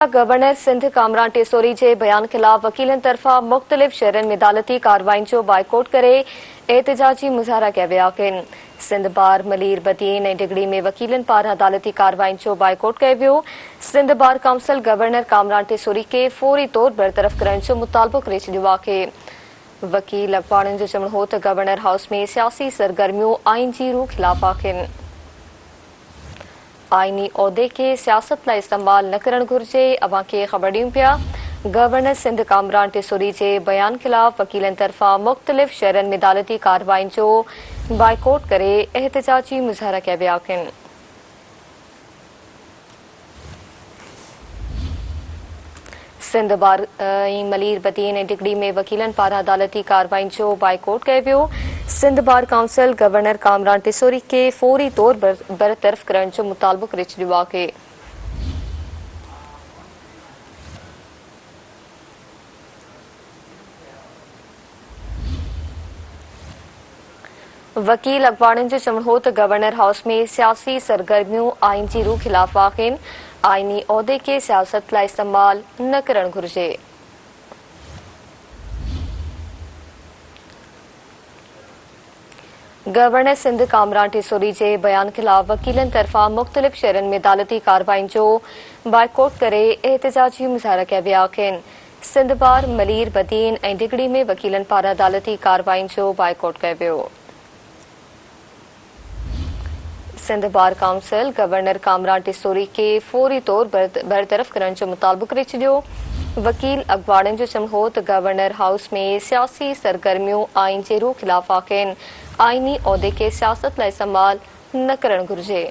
Governor Sindh Kamran Tessori के बयान खिलाफ वकीलन तरफा मुख्तलिफ शहरन में अदालती कार्रवाई जो बाइकॉट करे एहतजाजी मुज़ाहरा किया विया आहिनि। सिंध बार मलीर बदीन ऐं डिगड़ी में वकीलन पारां अदालती कार्रवाई जो बाइकॉट कयो वियो। Sindh bar council governor Kamran Tessori के फौरी तौर बरतरफ़ करण जो मुतालबो करे छॾियो आहे। वकील अखबारनि जो चवणु हो त गवर्नर हाउस में सियासी सरगर्मियूं आइन जी रूह खिलाफ़ आहिनि। आईनी उहदे के सियासत लाइ इस्तेमाल न करण घुर्जे। अवां खे ख़बर ॾियूं पिया गवर्नर सिंध कामरान टेसोरी जे बयान खिलाफ़ वकीलन तरफ़ा मुख्तलिफ शहरन में अदालती कार्रवाई जो बाइकॉट करे एहतजाजी मुज़ाहरा किया विया आहिनि। सिंध बार मलीर बदीन ऐं डिगड़ी में वकीलन पारां अदालती कार्रवाई जो बाइकॉट कयो वियो। Sindh bar council governor Kamran Tessori के फौरी तौर बरतरफ़ करण जो मुतालबो करे छॾियो आहे। वकील अखबारनि जो चवणु हो त गवर्नर हाउस में सियासी सरगर्मियूं आइन जी रूह खिलाफ़ आहिनि। आइनी उहदे के सियासत लाइ इस्तेमाल न करण घुर्जे। गवर्नर सिंध कामरान टेसोरी के बयान खिलाफ वकीलन तरफा मुख्तलिफ शहरन में अदालती कार्रवाई जो बाइकॉट करे एहतजाजी मुज़ाहरा किया विया आहिनि। सिंध बार मलीर बदीन ऐं डिगड़ी में वकीलन पारां अदालती कार्रवाई जो बाइकॉट कयो वियो। Sindh bar council governor Kamran Tessori के फौरी तौर बरतरफ़ करण जो मुतालबो करे छॾियो। वकील अखबारनि जो चवणु हो त गवर्नर हाउस में सियासी सरगर्मियूं आइन जे रूह खिलाफ़ आहिनि। आइनी उहदे के सियासत लाइ इस्तेमाल न करण घुर्जे।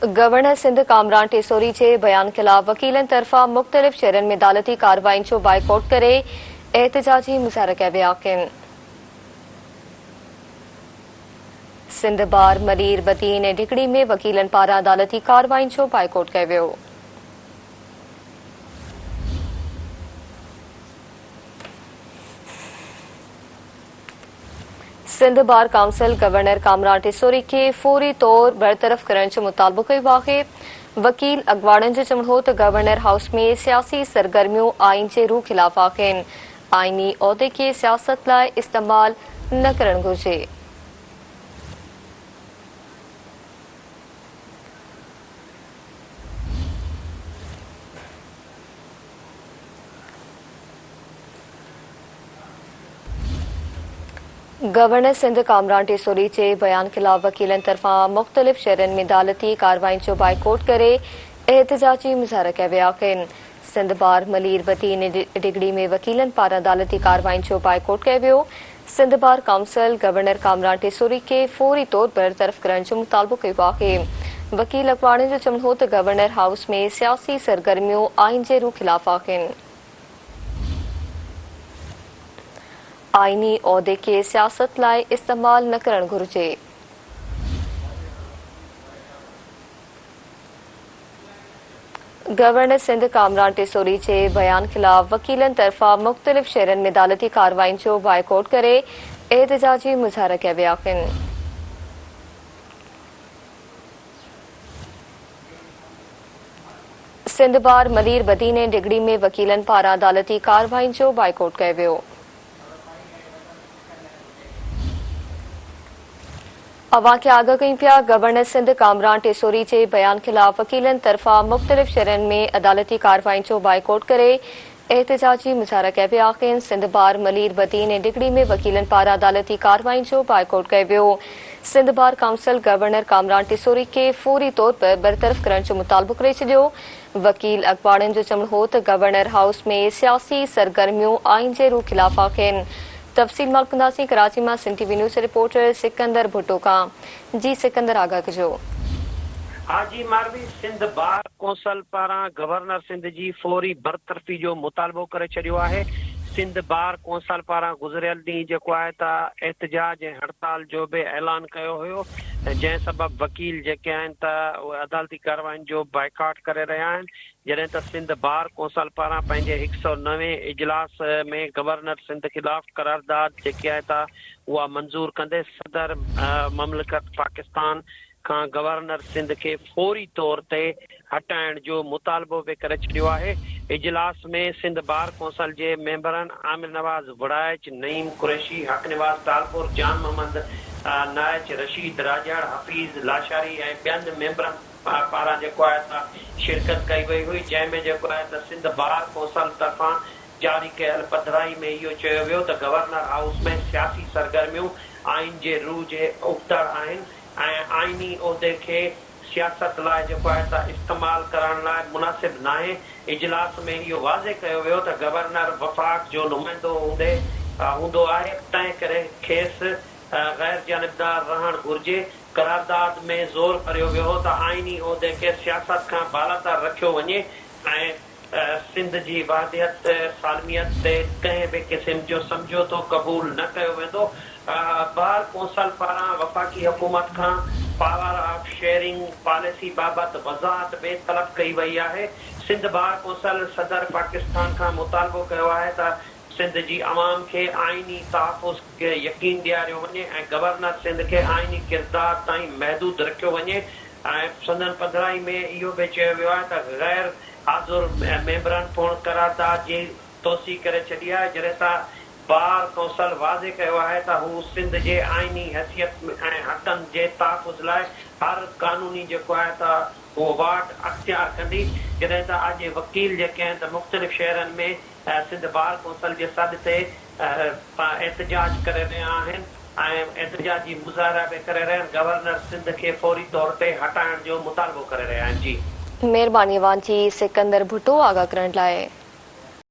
गवर्नर सिंध कामरान टेसोरी के बयान खिलाफ वकीलन तरफा मुख्तलिफ शहरन में अदालती कार्रवाई जो बाइकॉट करे एहतजाजी मुज़ाहरा किया विया आहिनि। सिंध बार मलीर बदीन ऐं डिगड़ी में वकीलन पारां अदालती कार्रवाई जो बाइकॉट कयो वियो। Sindh bar council governor Kamran Tessori के फौरी तौर बरतरफ़ करण जो मुतालबो कयो आहे। वकील अखबारनि जो चवणु हो त गवर्नर हाउस में सियासी सरगर्मियूं आइन जे रूह खिलाफ़ आहिनि। आइनी उहदे के सियासत लाइ इस्तेमाल न करण घुर्जे। गवर्नर सिंध कामरान टेसोरी के बयान खिलाफ वकीलन तरफा मुख्तलिफ शहरन में अदालती कार्रवाई जो बाइकॉट करे एहतजाजी मुज़ाहरा किया विया आहिनि। सिंध बार मलीर बदीन डिगड़ी में वकीलन पारां अदालती कार्रवाई जो बाइकॉट कयो वियो। Sindh bar council governor Kamran Tessori के फौरी तौर बरतरफ़ करण जो मुतालबो कयो आहे। वकील अखबारनि जो चवणु हो त गवर्नर हाउस में सियासी सरगर्मियूं आइन जे रूह खिलाफ़ आहिनि। आइनी उहदे के सियासत लाइ इस्तेमाल न करण घुर्जे। गवर्नर सिंध कामरान टेसोरी के बयान खिलाफ वकीलन तरफा मुख्तलिफ शहरन में अदालती कार्रवाई जो बाइकॉट करे एहतजाजी मुज़ाहरा किया विया आहिनि। सिंध बार मलीर बदीन ऐं डिगड़ी में वकीलन पारां अदालती कार्रवाई जो बाइकॉट कयो वियो। अवां खे आगाह कयूं पिया गवर्नर सिंध कामरान टेसोरी के बयान खिलाफ वकीलन तरफा मुख्तलिफ शहरन में अदालती कार्रवाई जो बाइकॉट करे एहतजाजी मुज़ाहरा किया विया आहिनि। सिंध बार मलीर बदीन ऐं डिगड़ी में वकीलन पारां अदालती कार्रवाई जो बाइकॉट कयो वियो। Sindh bar council governor Kamran Tessori के फौरी तौर बरतरफ़ करण जो मुतालबो करे छॾियो। वकील अखबारनि जो चवणु हो त गवर्नर हाउस में सियासी सरगर्मियूं आइन जे रूह खिलाफ़ आहिनि। तफ़सील मालूम कंदासीं कराची में Sindh TV news reporter Sikandar Bhutto का। जी सिकंदर आगाह कजो। हाजी मारवी सिंध बार कौंसल पारां गवर्नर सिंध जी फौरी बरतरफ़ी जो मुतालबो करे छॾियो आहे। सिंध बार कौंसल पारां गुज़रियल ॾींहुं जेको आहे त एहतजाज ऐं हड़ताल जो बि ऐलान कयो हुयो। जंहिं सबब वकील जेके आहिनि त उहे अदालती कार्रवाइनि जो बाइकाट करे रहिया आहिनि, जॾहिं त सिंध बार कौंसल पारां पंहिंजे 109वें इजलास में गवर्नर सिंध खिलाफ़ करारदाद जेकी आहे त उहा मंज़ूर कंदे सदर ममलिकत पाकिस्तान खां गवर्नर सिंध खे फौरी तौर ते हटाइण जो मुतालबो बि करे छॾियो आहे। इजलास में सिंध बार कौंसल जे मेंबरनि आमिर नवाज़ वड़ाइच, नईम कुरैशी, हक निवाज़ तालपुर, जान मोहम्मद नाइच, रशीद राजड़, हफ़ीज़ लाशारी ऐं ॿियनि मेंबरनि पारां जेको आहे त शिरकत कई वई हुई, जंहिंमें जेको आहे त सिंध बार कौंसल तरफ़ां जारी कयल पधिराई में इहो चयो वियो त गवर्नर हाउस में सियासी सरगर्मियूं आइन जे रूह जे उबतड़ आहिनि ऐं आइनी उहिदे खे सियासत लाइ जेको आहे त इस्तेमालु करण लाइ मुनासिब न आहे। इजलास में इहो वाज़े कयो वियो त गवर्नर वफ़ाक़ जो नुमाइंदो हूंदो आहे, तंहिं करे खेसि गैर जानिबदार रहणु घुर्जे। करारदाद में ज़ोर भरियो वियो हो त आइनी उहिदे खे सियासत खां बालातर रखियो वञे ऐं सिंध जी वाहियत सालमियत ते कंहिं बि क़िस्म जो समझौतो क़बूल न कयो वेंदो। बार कौंसल पारां वफ़ाक़ी हुकूमत खां पावर ऑफ शेयरिंग पॉलिसी बाबति वज़ाहत बि तलब कई वई आहे। सिंध बार कौंसल सदर पाकिस्तान खां मुतालबो कयो आहे त सिंध जी अवाम खे आइनी तहफ़ुज़ खे यकीन ॾियारियो वञे ऐं गवर्नर सिंध खे आइनी किरदार ताईं महदूद रखियो वञे ऐं संदन पधिराई में इहो बि चयो वियो आहे त गैर हाज़ुर मेंबरनि पूर्ण करारदाद जी तोसी करे छॾी आहे, जॾहिं त बार कौंसल वाज़े कयो आहे त हू सिंध जे आइनी हैसियत ऐं हक़नि जे तहफ़ुज़ लाइ हर क़ानूनी जेको आहे त उहो वाट अख़्तियार कंदी। जॾहिं त अॼु वकील जेके आहिनि त मुख़्तलिफ़ शहरनि में सिंध बार कौंसल जे सॾ ते एहतजाज करे रहिया आहिनि ऐं एहतजाजी मुज़ाहिरा बि करे रहिया आहिनि, गवर्नर सिंध खे फौरी तौर ते हटाइण जो मुतालबो करे रहिया आहिनि। जी महिरबानी वांची सिकंदर भुट्टो आगाह करण लाइ।